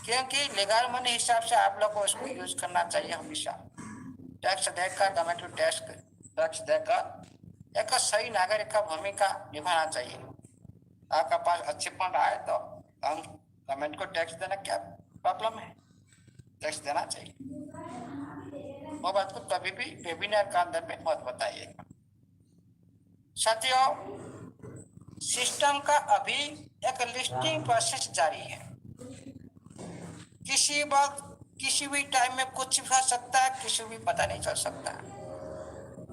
क्योंकि legal money हिसाब से आप लोग को उसको यूज करना चाहिए हमेशा। टैक्स देकर गवर्नमेंट को टैक्स देकर एक सही नागरिक का भूमिका निभाना चाहिए। आपका पास अच्छे फंड आए तो हम गवर्नमेंट को टैक्स देना क्या प्रॉब्लम है, टैक्स देना चाहिए। वो बात को कभी भी वेबिनार का अंदर में मत बताइएगा। साथियों, सिस्टम का अभी एक लिस्टिंग प्रोसेस जारी है। किसी वक्त किसी भी टाइम में कुछ भी हो सकता है, किसी भी पता नहीं चल सकता।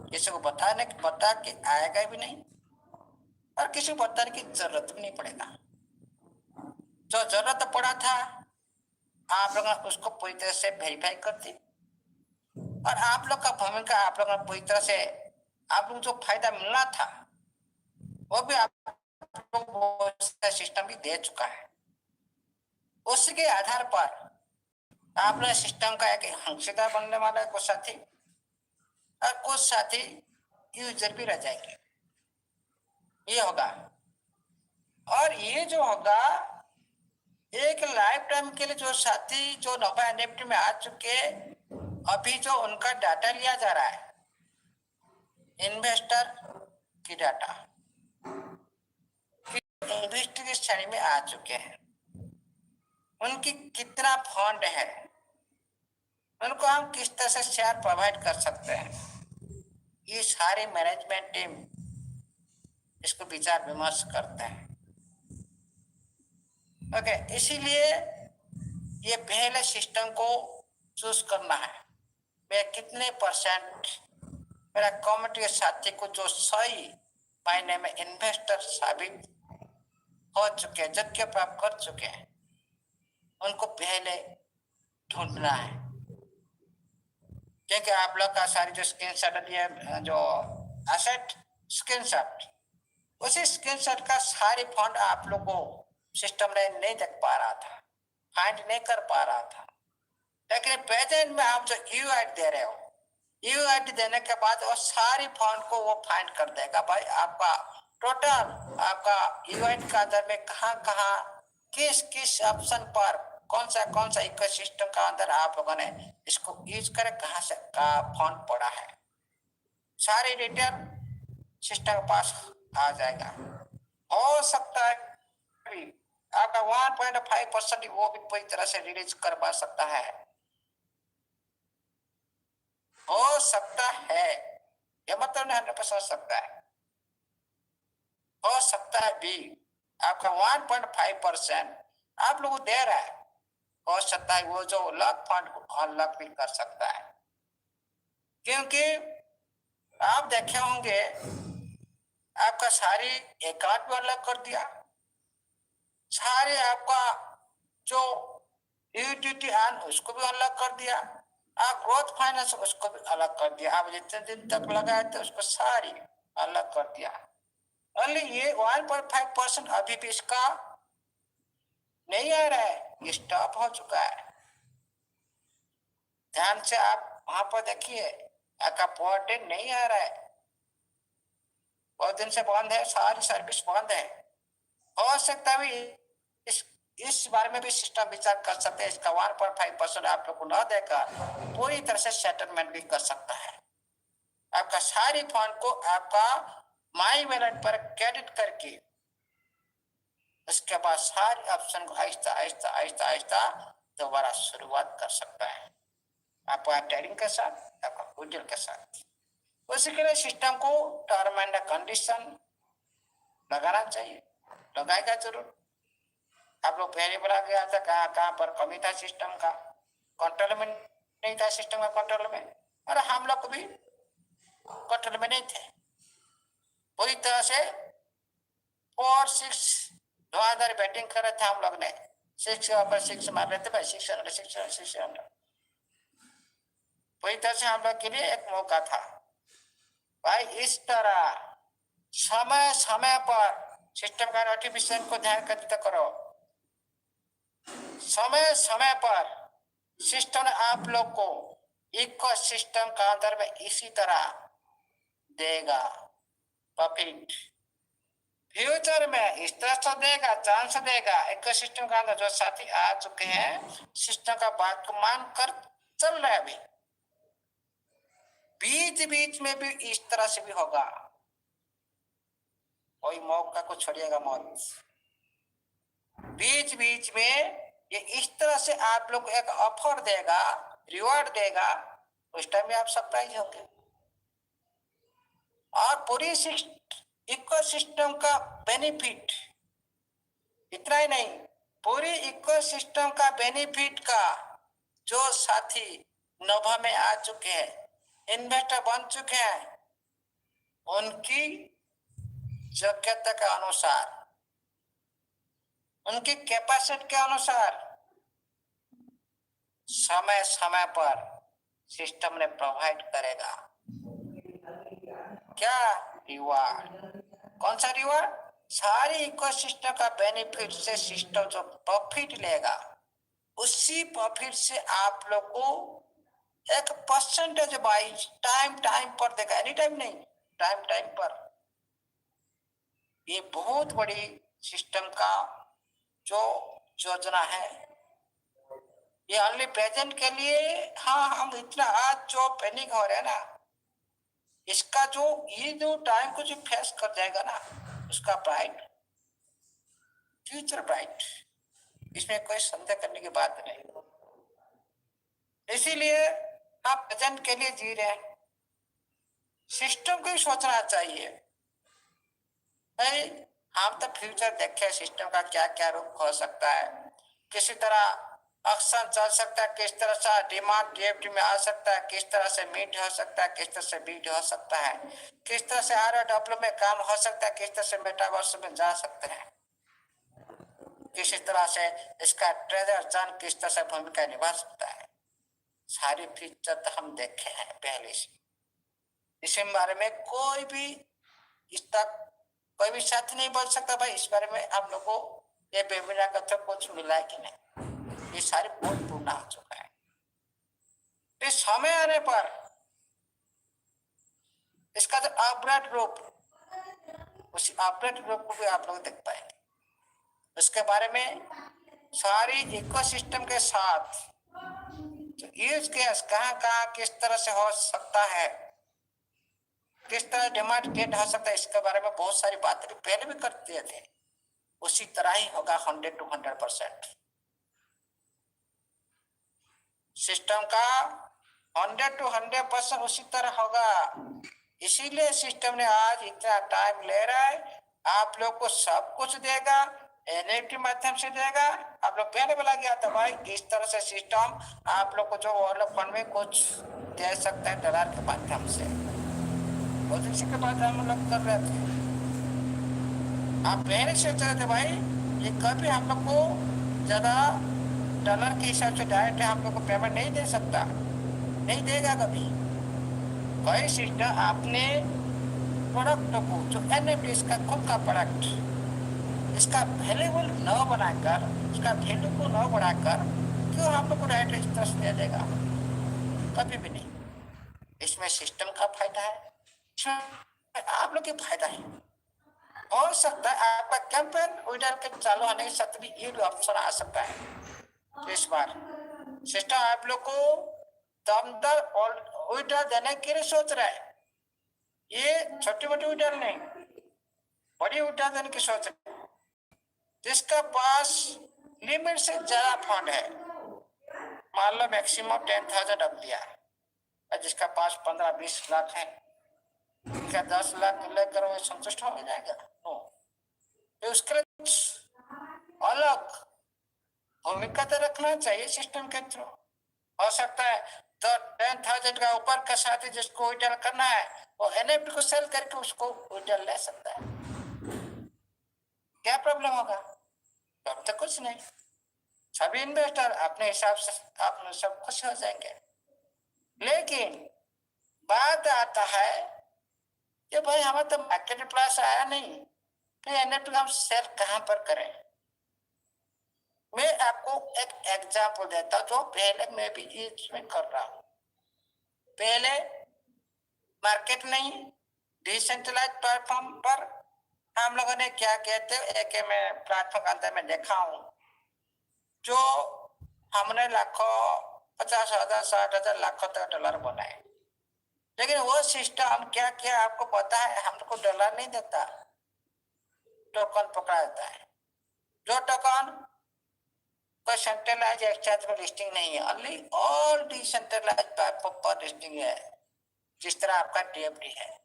किसी को बता के आएगा भी नहीं और किसी को बताने की जरूरत भी नहीं पड़ेगा। जो जरूरत पड़ा था आप लोग उसको पूरी तरह से वेरीफाई कर दी और आप लोग का भूमिका आप लोग पूरी तरह से आप लोग जो फायदा मिलना था वो भी आप लोग सिस्टम भी दे चुका है। उसके आधार पर आप लोग सिस्टम का एक अंशीदार बनने वाला है कुछ साथी, और कुछ साथी यूजर भी रह जाएंगे। ये होगा और ये जो होगा एक लाइफ टाइम के लिए। जो साथी जो नोवा एनएफटी में आ चुके अभी जो उनका डाटा लिया जा रहा है, इन्वेस्टर की डाटा इन्वेस्टर की श्रेणी में आ चुके हैं, उनकी कितना फंड है, उनको हम किस तरह से शेयर प्रोवाइड कर सकते हैं, ये सारी मैनेजमेंट टीम इसको विचार विमर्श करते हैं। ओके, इसीलिए ये पहले सिस्टम को चूज करना है। मैं कितने परसेंट मेरा कम्युनिटी के साथी को जो सही मायने में इन्वेस्टर साबित हो चुके हैं, जबकि प्राप्त कर चुके हैं, उनको पहले ढूंढना है। क्योंकि आप लोग का सारी जो स्क्रीनशॉट है, जो एसेट स्क्रीनशॉट, उसी स्क्रीनशॉट का सारी फंड आप लोग को सिस्टम ने नहीं देख पा रहा था, फाइंड नहीं कर पा रहा था। लेकिन प्रेजेंट में आप जो यूआईडी दे रहे हो, यूआईडी देने के बाद वो सारी फंड को वो फाइंड कर देगा। भाई आपका टोटल आपका यूआईडी का अंदर में कहाँ कहाँ किस किस ऑप्शन पर कौन सा इकोसिस्टम का अंदर आप लोगों ने इसको यूज करे, कहाँ से का फंड पड़ा है, सारी डिटेल सिस्टम के पास आ जाएगा। हो सकता है आपका 1.5% वो भी पूरी तरह से रिलीज करवा सकता है, हो सकता है, ये मतलब नहीं 100% हो सकता है, हो सकता है भी आपका 1.5% आप लोगों को दे रहा है, हो सकता है वो जो लॉक फंड अनलॉक भी कर सकता है। क्योंकि आप देखे होंगे आपका सारी अकाउंट भी अनलॉक कर दिया, सारे आपका जो यूटिलिटी ऑन उसको भी अनलॉक कर दिया, आप ग्रोथ फाइनेंस उसको भी अलग कर दिया, आप जितने दिन तक लगाए थे उसको सारी अलग कर दिया। ओनली ये 1.5% अभी भी इसका नहीं आ रहा है, ये स्टॉप हो चुका है। ध्यान से आप वहां पर देखिए, आपका पोर्टल नहीं आ रहा है, बहुत दिन से बंद है, सारी सर्विस बंद है। हो सकता है इस बारे में भी सिस्टम विचार कर सकते हैं, इसका 1.5% आप लोग को न देकर पूरी तरह से सेटलमेंट भी कर सकता है। आपका सारी फंड को आपका माई वैलेट पर क्रेडिट करके उसके बाद सारे ऑप्शन को आहिस्ता आहिस्ता आहिस्ता आहिस्ता दोबारा शुरुआत कर सकता है, आपका ट्रेडिंग के साथ, आपका विड्रॉल के साथ। उसी के लिए सिस्टम को टर्म एंड कंडीशन लगाना चाहिए, लगाएगा जरूर। आप लोग पहले बोला गया था कहाँ कहाँ पर कमी था सिस्टम का, कंट्रोल में नहीं था सिस्टम का कंट्रोल में, और हम लोग भी कंट्रोल में नहीं थे पूरी तरह से। 4-6 धुआंधार बैटिंग कर रहे थे हम लोग ने, 6 मार रहे थे भाई, 600 पूरी तरह से हम लोग के लिए एक मौका था भाई। इस तरह समय समय पर सिस्टम का नोटिफिकेशन को ध्यान केंद्रित करो, समय समय पर सिस्टम आप लोग को इको सिस्टम का अंदर में इसी तरह देगा प्रॉफिट। फ्यूचर में इस तरह से देगा, चांस देगा। इकोसिस्टम का अंदर जो साथी आ चुके हैं, सिस्टम का बात को मान कर चल रहा है। अभी बीच बीच में भी इस तरह से भी होगा, कोई मौका को छोड़िएगा मत। बीच बीच में ये इस तरह से आप लोग को एक ऑफर देगा, रिवॉर्ड देगा, उस टाइम में आप सरप्राइज होंगे। और पूरी इकोसिस्टम का बेनिफिट इतना ही नहीं, पूरी इकोसिस्टम का बेनिफिट का जो साथी नोवा में आ चुके हैं, इन्वेस्टर बन चुके हैं, उनकी योग्यता के अनुसार, उनकी कैपेसिटी के अनुसार समय समय पर सिस्टम ने प्रोवाइड करेगा। क्या रिवार्ड? कौन सा रिवार्ड? सारी इकोसिस्टम का बेनिफिट से सिस्टम जो प्रॉफिट लेगा, उसी प्रॉफिट से आप लोग को एक परसेंटेज वाइज टाइम पर देगा। एनी टाइम नहीं, टाइम पर। ये बहुत बड़ी सिस्टम का जो योजना है, ये ओनली प्रेजेंट के लिए। हाँ, हम इतना आज जो पैनिक हो रहे हैं ना, इसका जो ये जो टाइम को जो फेस कर जाएगा ना, उसका ब्राइट फ्यूचर ब्राइट, इसमें कोई संदेह करने की बात नहीं। इसीलिए आप प्रेजेंट के लिए जी रहे हैं। सिस्टम को ही सोचना चाहिए भाई, हम तो फ्यूचर देखे सिस्टम का क्या क्या रूप हो सकता है, किसी तरह ऑक्शन चल सकता है, किस तरह से डिमांड डीएफटी में आ सकता है, किस तरह से मीट हो सकता है, किस तरह से बीट हो सकता है, किस तरह से ROW में काम हो सकता है, किस तरह से मेटावर्स में जा सकते हैं, किसी तरह से इसका ट्रेजर जन किस तरह से भूमिका निभा सकता है। सारी फीचर तो हम देखे हैं पहले से। इस बारे में कोई भी इस तक कोई भी साथी नहीं बोल सकता भाई इस बारे में आप लोगों को ये वेबिनार का तो कुछ मिला है कि नहीं। ये सारे बहुत पूर्ण आ चुका है। इस समय आने पर इसका जो अपडेट रूप, उस अपडेट रूप को भी आप लोग देख पाएंगे। उसके बारे में सारी इकोसिस्टम के साथ यूज केस कहाँ कहाँ किस तरह से हो सकता है, किस तरह डिमांड क्रिएट हो सकता है, इसके बारे में बहुत सारी बातें पहले भी करते थे। उसी तरह ही होगा 100 to 100%। सिस्टम का 100 to 100% उसी तरह होगा। इसीलिए सिस्टम ने आज इतना टाइम ले रहा है, आप लोग को सब कुछ देगा, NFT माध्यम से देगा। आप लोग पहले बोला गया था भाई इस तरह से सिस्टम आप लोग को जो वर्ल्ड फंड में कुछ दे सकता है डॉलर के माध्यम से, बहुत इसी के बाद हम लोग कर रहे थे। आप पहले सोच रहे थे भाई ये कभी हम लोग को ज्यादा डॉलर के हिसाब से डायरेक्ट हम लोग को पेमेंट नहीं दे सकता, नहीं देगा कभी। कोई सिस्टम आपने प्रोडक्ट को जो NFT इसका खुद का प्रोडक्ट, इसका वैल्यूबल न बनाकर, इसका वैल्यू को न बढ़ाकर क्यों आप लोग को डायरेक्ट इस तरह से दे देगा? कभी भी नहीं। इसमें सिस्टम का फायदा है, इसमें आप लोग के फायदा है। हो सकता है आपका कैंपेन विड्रॉल के चालू होने के साथ भी ये ऑप्शन आ सकता है। तो इस बार सिस्टम आप लोग को दमदार और विड्रॉल देने के लिए सोच रहा है। ये छोटी मोटी विड्रॉल नहीं, बड़ी विड्रॉल देने की सोच रहा है। जिसका पास लिमिट से ज्यादा फंड है, मान लो मैक्सिमम 10,000 अब दिया है, और जिसका पास 15-20 लाख है, क्या 10 लाख लेकर वो संतुष्ट हो जाएगा? तो उसके लिए अलग भूमिका तो रखना चाहिए सिस्टम के थ्रू। हो सकता है तो 10,000 का ऊपर का साथी जिसको विड्रॉल करना है वो NFT को सेल करके उसको विड्रॉल ले सकता है। क्या प्रॉब्लम होगा? अब तो कुछ नहीं, सभी इन्वेस्टर अपने हिसाब से आप सब खुश हो जाएंगे। लेकिन बात आता है कि भाई हमें तो मार्केट प्लेस आया नहीं, तो NFT हम सेल कहां पर करें? मैं आपको एक एग्जांपल देता हूं जो पहले मैं भी इसमें कर रहा हूं। पहले मार्केट नहीं, डिसेंट्रलाइज प्लेटफॉर्म पर हम लोगों ने क्या कहते हैं, एक मैं प्लेटफॉर्म के अंदर में देखा हूं, जो हमने लाखों 50,000 60,000 लाखों तक डॉलर बनाए, लेकिन वो सिस्टम क्या क्या आपको पता है? हमको डॉलर नहीं देता, टोकन पकड़ा देता है। जो टोकन कोई सेंट्रलाइज एक्सचेंज में लिस्टिंग नहीं है, ओनली ऑल डिसेंट्रलाइज प्लेटफॉर्म पर लिस्टिंग है। जिस तरह आपका टीएफटी है,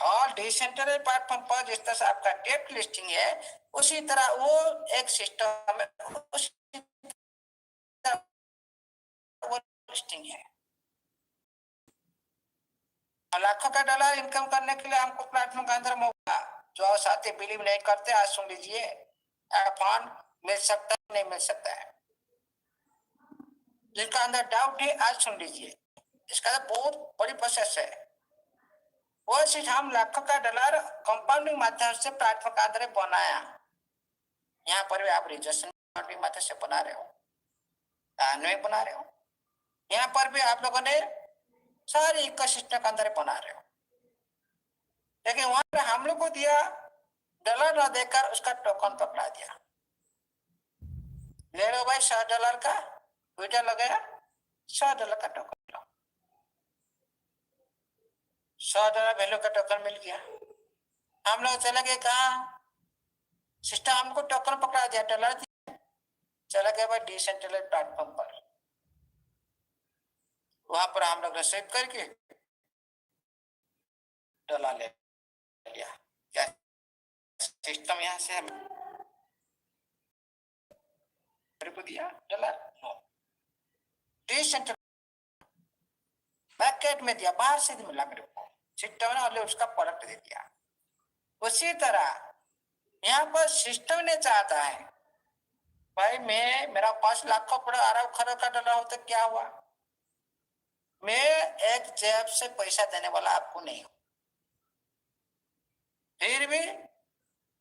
ऑल डिसेंट्रलाइज प्लेटफॉर्म पर जिस तरह से आपका टीएफटी लिस्टिंग है, उसी तरह वो एक सिस्टम है, उसी तरह वो लिस्टिंग है। लाखों का डॉलर इनकम करने के लिए हमको प्लेटफॉर्म का अंदर मौका, जो साथी बिलीव नहीं करते, आज सुन लीजिए, फंड मिल सकता है, नहीं मिल सकता है। जिनका अंदर डाउट है, आज सुन लीजिए, इसका बहुत बड़ी प्रोसेस है। वो चीज हम लाखों का डॉलर कंपाउंडिंग माध्यम से प्लेटफॉर्म का अंदर बनाया। यहाँ पर भी आप रजिस्ट्रेशन माध्यम से बना रहे हो, बना रहे हो, यहाँ पर भी आप लोगों ने सारे इकोसिस्टम के अंदर बना रहे हो, लेकिन वहां पे हम लोग को दिया डॉलर ना देकर उसका टोकन पकड़ा दिया। ले लो भाई $100 का, ट्विटर लगाया, $100 का टोकन लो, $100 वैल्यू का टोकन मिल गया। हम लोग चले गए कहा, सिस्टम हमको टोकन पकड़ा दिया, डॉलर दिया, चला गया भाई डिसेंट्रलाइज प्लेटफॉर्म पर। वहां पर हम लोग रिसीव करके डॉलर ले लिया। क्या सिस्टम यहाँ से को दिया डॉलर? डिसेंट्रलाइज मार्केट में दिया, बाहर से मिला मेरे को, सिस्टम ने उसका प्रोडक्ट दे दिया। उसी तरह यहाँ पर सिस्टम ने चाहता है, भाई मैं, मेरा 5 लाखों अरब खरब का डॉलर हो तो क्या हुआ, मैं एक जेब से पैसा देने वाला आपको नहीं हूं, फिर भी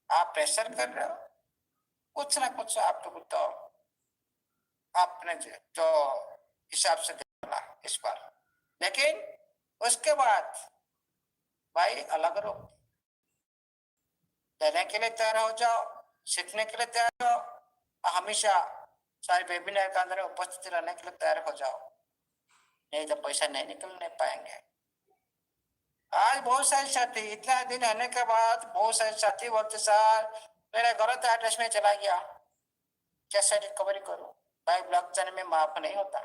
आप प्रेशर कर रहे हो, कुछ ना कुछ आप लोग तो आपने जो हिसाब से देना इस बार। लेकिन उसके बाद भाई अलग रो, देने के लिए तैयार हो जाओ, सीखने के लिए तैयार हो, हमेशा सारे वेबिनार के अंदर उपस्थित रहने के लिए तैयार हो जाओ, नहीं तो पैसा नहीं निकलने पाएंगे। आज बहुत सारे साथी, इतना दिन रहने के बाद बहुत सारे साथी बोलते सर मेरा गलत एड्रेस में चला गया, कैसे रिकवरी करूं? भाई ब्लॉकचेन में माफ नहीं होता,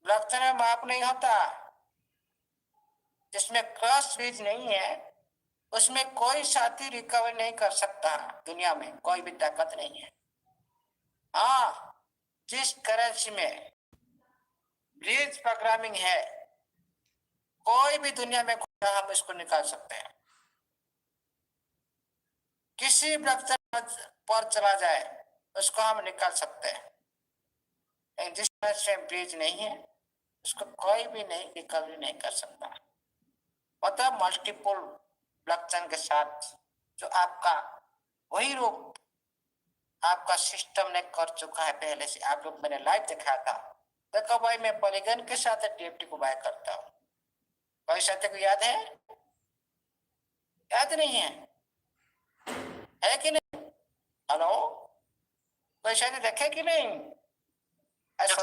ब्लॉकचेन में माफ नहीं होता, जिसमें क्रॉस ब्रिज नहीं है उसमें कोई साथी रिकवरी नहीं कर सकता, दुनिया में कोई भी ताकत नहीं है। हाँ, जिस करेंसी में ब्रिज प्रोग्रामिंग है, कोई भी दुनिया में हम इसको निकाल सकते हैं, किसी ब्लॉकचेन पर चला जाए उसको हम निकाल सकते हैं, लेकिन जिस ब्रिज नहीं है उसको कोई भी नहीं रिकवरी नहीं कर सकता। मतलब मल्टीपल ब्लॉकचेन के साथ जो आपका वही रूप आपका सिस्टम ने कर चुका है पहले से। आप लोग मैंने लाइव दिखाया था, देखो भाई मैं पॉलीगन के साथ टीएफटी को बाय करता हूँ, कोई साथी को याद है? याद नहीं है कि नहीं? हेलो, कोई साथी देखे कि नहीं? सर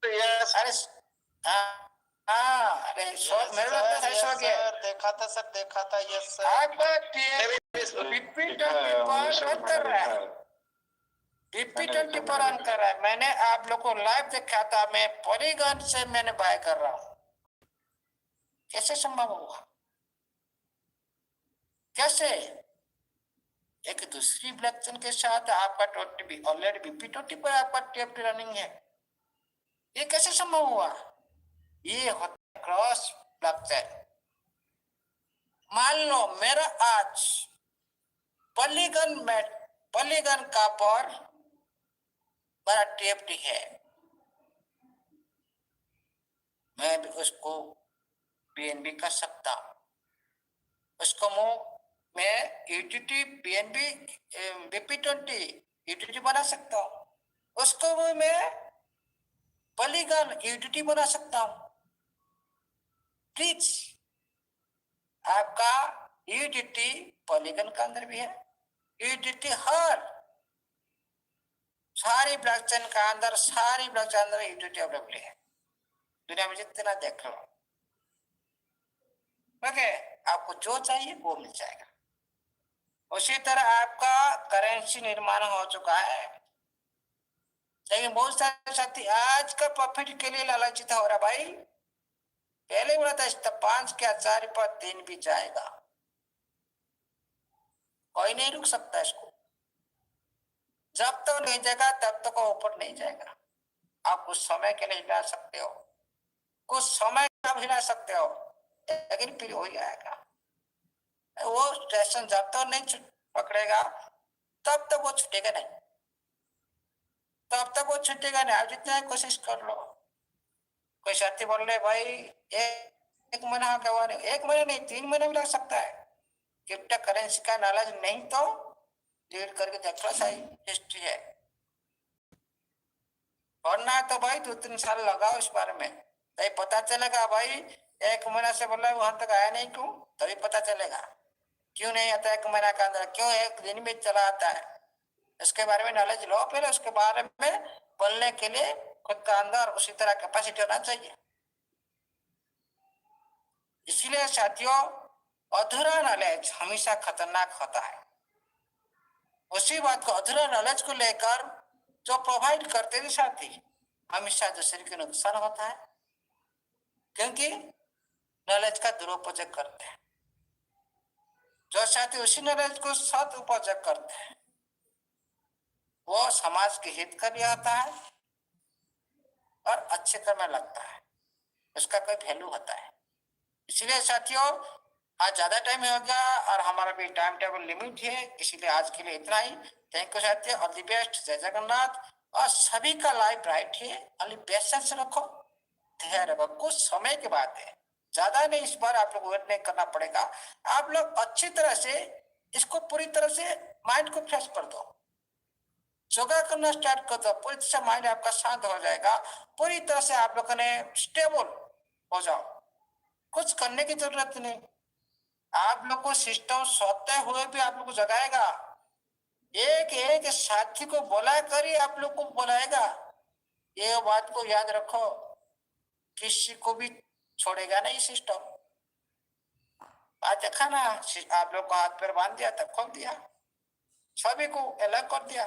अरे हाँ, अरे मेरे देखा था सर, देखा था। यस सर, आपका कर रहा है, DP20 पर रन कर रहा है। मैंने आप लोग को लाइव देखा था, मैं पॉलीगन से मैंने बाय कर रहा हूँ। कैसे संभव हुआ? कैसे एक दूसरी ब्लॉकचेन के साथ आपका ऑलरेडी BP20 पर आपका टीएफटी रनिंग है, ये कैसे संभव हुआ? ये होता क्रॉस ब्लॉकचेन। मान लो मेरा आज पॉलीगन का पर मेरा टीएफटी है, मैं भी उसको पीएनबी कर सकता हूँ, उसको मैं यूटीटी पीएनबी BP20 यूटीटी बना सकता हूँ, उसको भी मैं पॉलीगन यूटीटी बना सकता हूँ। प्लीज आपका यूडिटी पॉलीगन के अंदर भी है, यूडिटी हर सारी ब्लॉक चेन का अंदर, सारी ब्लॉक चेन अंदर यूडिटी अवेलेबल है, दुनिया में जितना देख लो। ओके, आपको जो चाहिए वो मिल जाएगा। उसी तरह आपका करेंसी निर्माण हो चुका है, लेकिन बहुत सारे साथी आज का प्रॉफिट के लिए लालचित हो रहा। भाई पहले बोला था स्टेप 5 के 4 पर 3 भी जाएगा, कोई नहीं रुक सकता इसको। जब तक नहीं जाएगा तब तक ऊपर नहीं जाएगा। आप कुछ समय के लिए हिला सकते हो, कुछ समय आप हिला सकते हो, लेकिन फिर वही आएगा। वो स्टेशन जब तक नहीं पकड़ेगा तब तक वो छूटेगा नहीं, तब तक वो छूटेगा नहीं। आप जितना कोशिश कर लो। कोई साथी बोल रहे भाई एक महीना क्या हुआ, नहीं 1 महीना नहीं 3 महीने भी लग सकता है। क्रिप्टो करेंसी का नॉलेज नहीं तो रीड करके देख लो, सही हिस्ट्री है। पढ़ना है तो भाई 2-3 साल लगाओ इस बारे में, तभी पता चलेगा। भाई 1 महीना से बोल रहा है वहां तक आया नहीं, क्यों? तभी पता चलेगा क्यों नहीं आता 1 महीना के अंदर, क्यों 1 दिन में चला आता है। इसके बारे में नॉलेज लो पहले, उसके बारे में बोलने के लिए खुद का अंदर उसी तरह कैपेसिटी होना चाहिए। इसलिए साथियों, अधूरा नॉलेज हमेशा खतरनाक होता है। उसी बात को, अधूरा नॉलेज को लेकर जो प्रोवाइड करते थे साथी, हमेशा दूसरे को नुकसान होता है, क्योंकि नॉलेज का दुरुपयोग करते हैं। जो साथी उसी नॉलेज को सदुपयोग करते हैं, वो समाज के हित का भी होता है और अच्छे काम में लगता है, उसका कोई वैल्यू होता है। इसलिए साथियों, आज ज्यादा टाइम हो गया और हमारा भी टाइम टेबल लिमिट है, इसीलिए आज के लिए इतना ही। थैंक यू साथियों, ऑल द बेस्ट, जय जगन्नाथ। और सभी का लाइफ ब्राइट है, खाली पेशेंस रखो, धैर्य रखो। कुछ समय के बाद है, ज्यादा नहीं, इस बार आप लोग वेट नहीं करना पड़ेगा। आप लोग अच्छी तरह से इसको पूरी तरह से माइंड को फ्रेश कर दो, योगा करना स्टार्ट कर दो, पूरी तरह से माइंड आपका शांत हो जाएगा, पूरी तरह से आप लोगों ने स्टेबल हो जाओ। कुछ करने की जरूरत नहीं, आप लोग को सिस्टम सोते हुए भी आप लोग को जगाएगा, एक एक साथी को बुला कर ही आप लोग को बुलाएगा। ये बात को याद रखो, किसी को भी छोड़ेगा नहीं सिस्टम। आज देखा ना, आप लोग को हाथ पैर बांध दिया तब खोल दिया, सभी को अलग कर दिया।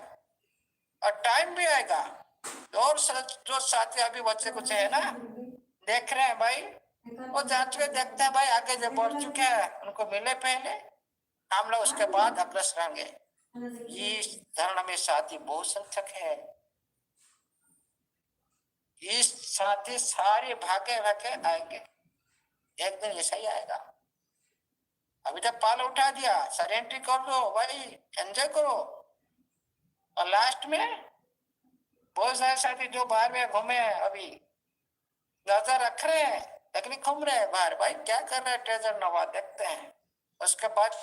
और टाइम भी आएगा, और जो साथी अभी बच्चे कुछ है ना, देख रहे हैं भाई, वो जांच के देखते हैं भाई, आगे जो बढ़ चुके हैं उनको मिले पहले, हम लोग उसके बाद अग्रसर होंगे। ये धर्म में साथी बहुत संख्यक है, इस साथी सारे भागे भागे आएंगे, एक दिन ऐसा ही आएगा। अभी तक पाल उठा दिया, सरेंट्री कर दो भाई, एंजॉय करो। और लास्ट में बहुत सारे साथी जो बाहर में घूमे, अभी नजर रख रहे हैं लेकिन घूम रहे हैं बाहर, भाई क्या कर रहे हैं, ट्रेजर नवा देखते हैं, उसके बाद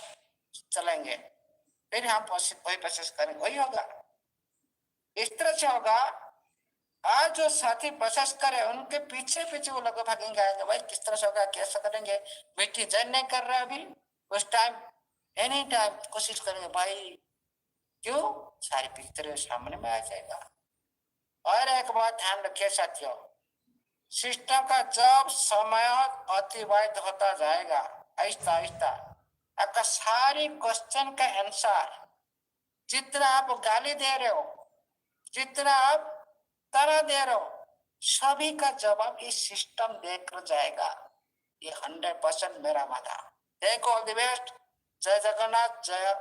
चलेंगे, फिर हम वही प्रोसेस करेंगे, वही होगा। इस तरह से होगा। आज जो साथी प्रोसेस करे उनके पीछे पीछे वो लोग भागेंगे, आएंगे भाई किस तरह से होगा, कैसे करेंगे। बेटी जैन नहीं कर रहा अभी, उस टाइम एनी टाइम कोशिश करेंगे भाई, क्यों? सारी पिक्चर सामने में आ जाएगा। और एक बात ध्यान रखिए साथियों, सिस्टम का जब समय अतिवाहित होता जाएगा, आहिस्ता आहिस्ता आपका सारी क्वेश्चन का आंसर, जितना आप गाली दे रहे हो, जितना आप तरह दे रहे हो, सभी का जवाब इस सिस्टम देकर जाएगा। ये 100% मेरा वादा। थैंक ऑल द बेस्ट, जय जगन्नाथ, जय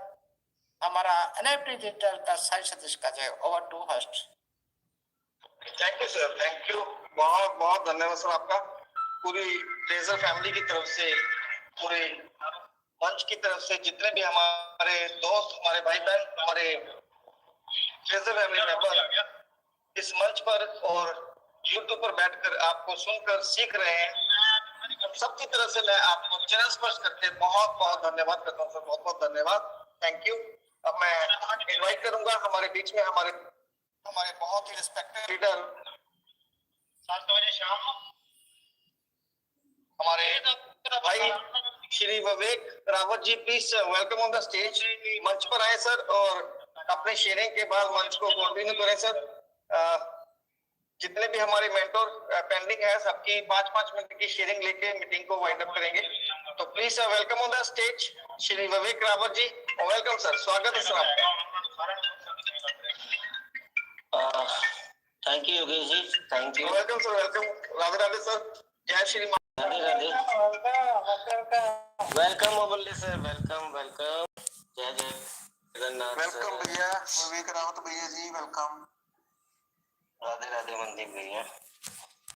हमारा एनएफटी डिजिटल का साई सतीश का जय। Over to host. Thank you sir, thank you, बहुत बहुत धन्यवाद सर आपका। पूरी ट्रेजर फैमिली की तरफ से, पूरे मंच की तरफ से, जितने भी हमारे दोस्त, हमारे भाई बहन, हमारे ट्रेजर फैमिली मेंबर इस मंच पर और यूट्यूब पर बैठकर आपको सुनकर सीख रहे हैं, सबकी तरफ से मैं आपको चरण स्पर्श करके बहुत बहुत धन्यवाद करता हूँ सर, बहुत बहुत धन्यवाद, थैंक यू। अब मैं इनवाइट करूंगा हमारे बीच में हमारे बहुत ही रिस्पेक्टेड लीडर, हमारे भाई Shri Vivek Rawat ji, please welcome on the stage. मंच पर आए सर और अपने शेयरिंग के बाद मंच को कंटिन्यू करें सर। जितने भी हमारे मेंटोर पेंडिंग है सबकी 5-5 मिनट की शेयरिंग लेके मीटिंग को वाइंड अप करेंगे। तो please welcome on the stage Shri Vivek Rawat ji. Welcome sir, स्वागत है सर आपका। Thank you Yogesh ji, thank you. Welcome sir, welcome. Radhe Radhe sir, जय Shri Radhe Radhe. Welcome Abulle sir, welcome welcome. जय जय जगन्नाथ। वेलकम भैया विवेक रावत भैया जी, वेलकम। राधे राधे मनदीप भैया।